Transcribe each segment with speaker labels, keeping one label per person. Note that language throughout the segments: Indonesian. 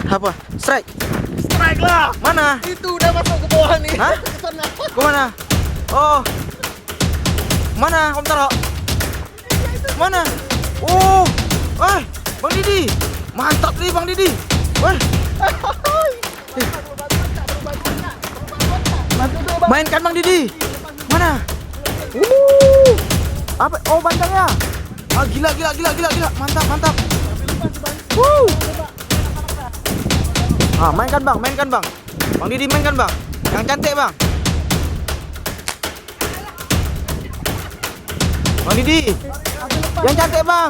Speaker 1: Apa? Strike?
Speaker 2: Strike lah.
Speaker 1: Mana?
Speaker 2: Itu udah masuk ke bawah nih.
Speaker 1: Hah?
Speaker 2: Ke sana.
Speaker 1: Kemana? Oh. Mana Om Taro? Mana? Oh. Bang Didi. Mantap nih Bang Didi. Wah. Mainkan Bang Didi. Mana? Apa? Oh, bantangnya. Gila. Mantap. Mainkan Bang. Bang Didi mainkan Bang. Yang cantik Bang. Bang Didi. Yang cantik Bang.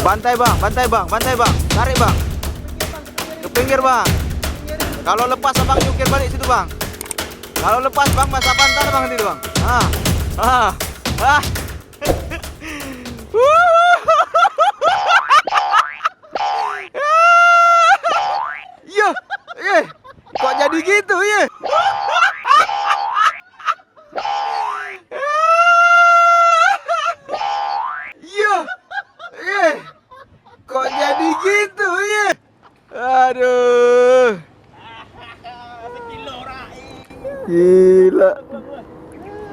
Speaker 1: Bantai Bang. Tarik Bang. Ke pinggir Bang. Kalau lepas Abang jungkir balik situ Bang. Kalau lepas Bang masa pantar Bang nanti Bang. Kok jadi gitu ya? Kok jadi gitu ya? Aduh. Gila.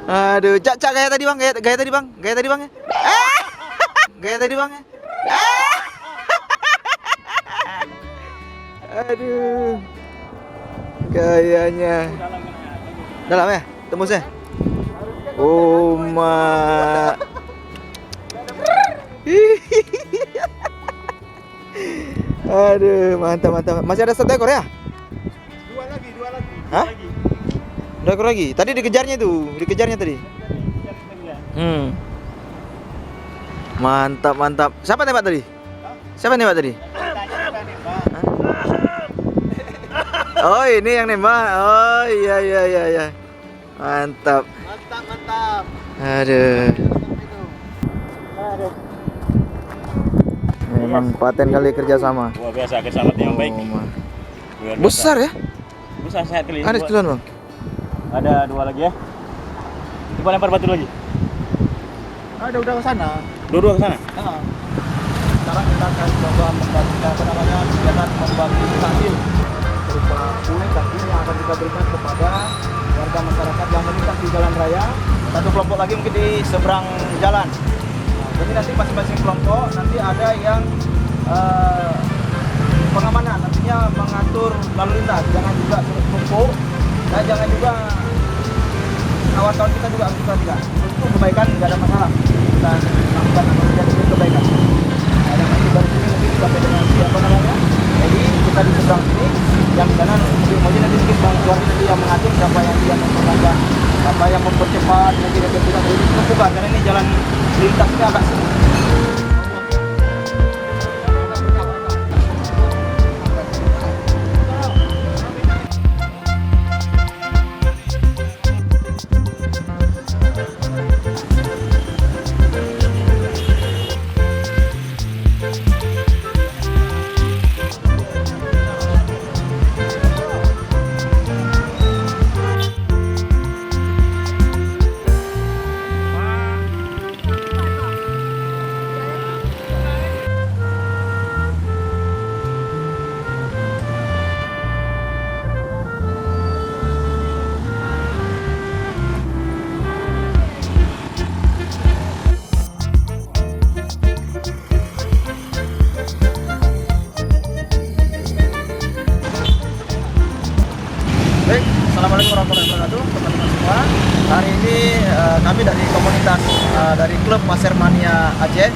Speaker 1: Aduh, cak gaya tadi Bang, gaya tadi Bang ya. Gaya tadi Bang ya. Aduh. Gayanya. Dalam ya? Tembusnya? Oh, mak. Aduh, mantap. Masih ada satu ekor ya?
Speaker 2: Dua lagi.
Speaker 1: Hah? Dua ekor lagi. Tadi dikejarnya tadi. Mantap. Siapa tembak tadi? Oh, ini yang nembak. Oh, iya. Mantap. Aduh. Memang paten kali kerja sama.
Speaker 3: Luar biasa kesahabat yang baik.
Speaker 1: Luar besar ya?
Speaker 3: Besar sehat kali.
Speaker 1: Ada sekilan Bang.
Speaker 3: Ada dua lagi ya. Coba lempar batu lagi.
Speaker 2: Ada udah ke sana.
Speaker 3: Dua ke sana.
Speaker 2: Sekarang kita akan coba membagi kegiatan membagi takjil berupa kue takjil yang akan kita berikan kepada warga masyarakat yang melintas di jalan raya. Satu kelompok lagi mungkin di seberang jalan. Jadi nanti masing-masing kelompok nanti ada yang pengamanan, nantinya mengatur lalu lintas, jangan juga terus dan jangan juga kawan-kawan kita juga harus perhatikan. Untuk kebaikan nggak ada masalah. Kita lakukan menjadi kebaikan. Ada nanti dari sini mungkin sampai dengan siapa namanya. Jadi kita di seberang sini, yang di sana mungkin nanti Bang Juari nanti yang mengatur siapa yang dia memperlambat, siapa yang mempercepat, mungkin ada kita dari bukan karena ini jalan lintasnya agak sempit. Baik, assalamualaikum warahmatullahi wabarakatuh, teman-teman semua. Hari ini kami dari komunitas dari klub Pasir Mania Aceh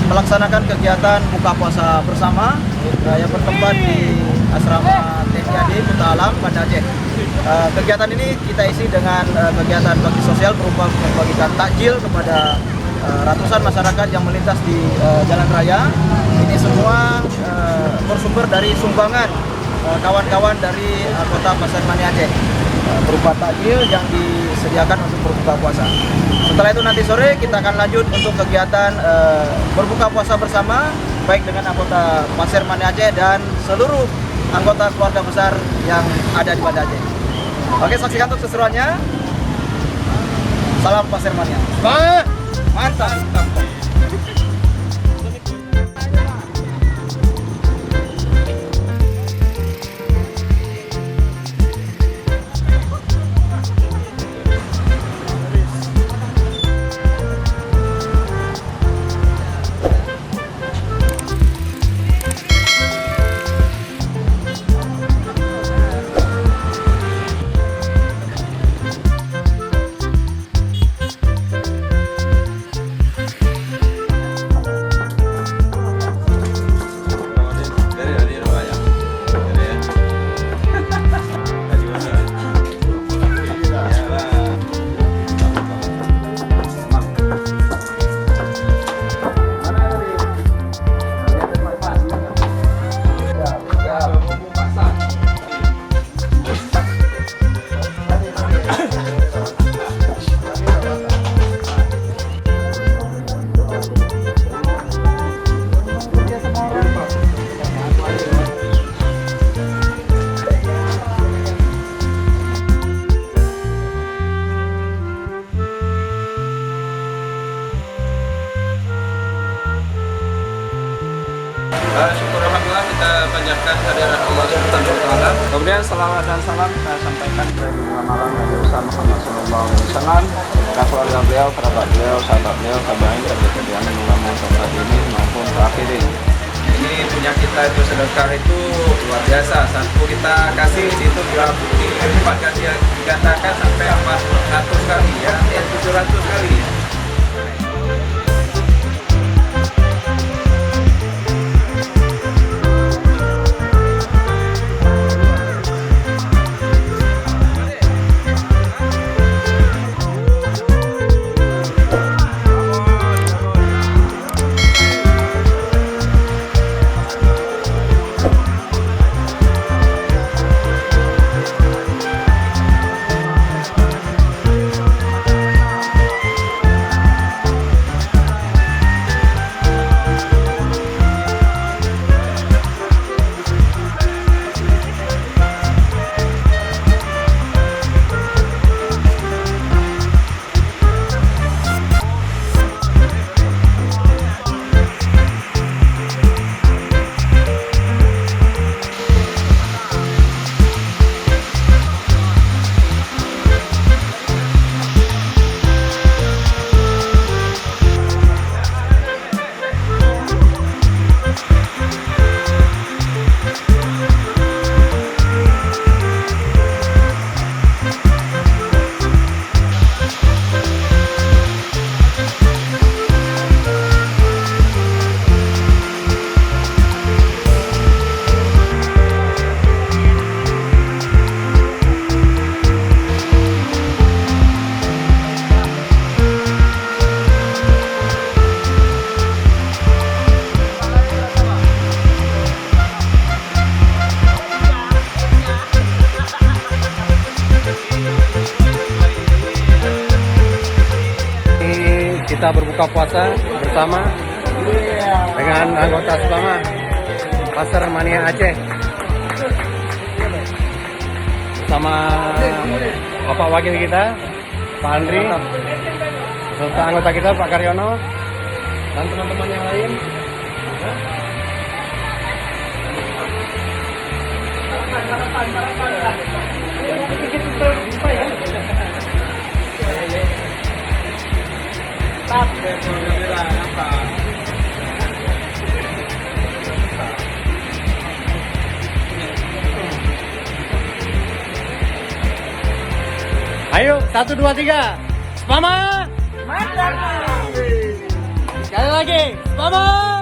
Speaker 2: melaksanakan kegiatan buka puasa bersama yang bertempat di asrama TNI Kuta Alam, Banda Aceh. Kegiatan ini kita isi dengan kegiatan bakti sosial berupa membagikan takjil kepada ratusan masyarakat yang melintas di jalan raya. Ini semua bersumber dari sumbangan kawan-kawan dari kota Pasir Mania Aceh berupa takjil yang disediakan untuk berbuka puasa. Setelah itu nanti sore kita akan lanjut untuk kegiatan berbuka puasa bersama baik dengan anggota Pasir Mania Aceh dan seluruh anggota keluarga besar yang ada di Banda Aceh. Oke, saksikan untuk keseruannya. Salam Pasir Mania. Mantap.
Speaker 4: Syukur alhamdulillah kita panjatkan kehadiran Allah Subhanahu wa taala. Kemudian salawat dan salam saya sampaikan kepada Malang Nabi besar Muhammad sallallahu alaihi wasallam, kepada keluarga beliau, kerabat beliau, sahabat beliau, tabi'in dan kejadian ulama saat ini maupun akhirin. Ini punya kita itu sedekah itu luar biasa. Satu kita kasih itu dilipat dikatakan sampai 400 kali ya, 700 kali ya. Kita berbuka puasa bersama dengan anggota selama Pasar Mania Aceh bersama Bapak Wakil kita Pak Andri, serta anggota kita Pak Karyono dan teman-teman yang lain. Ayo, 1, 2, 3. Semangat! Sekali lagi, semangat!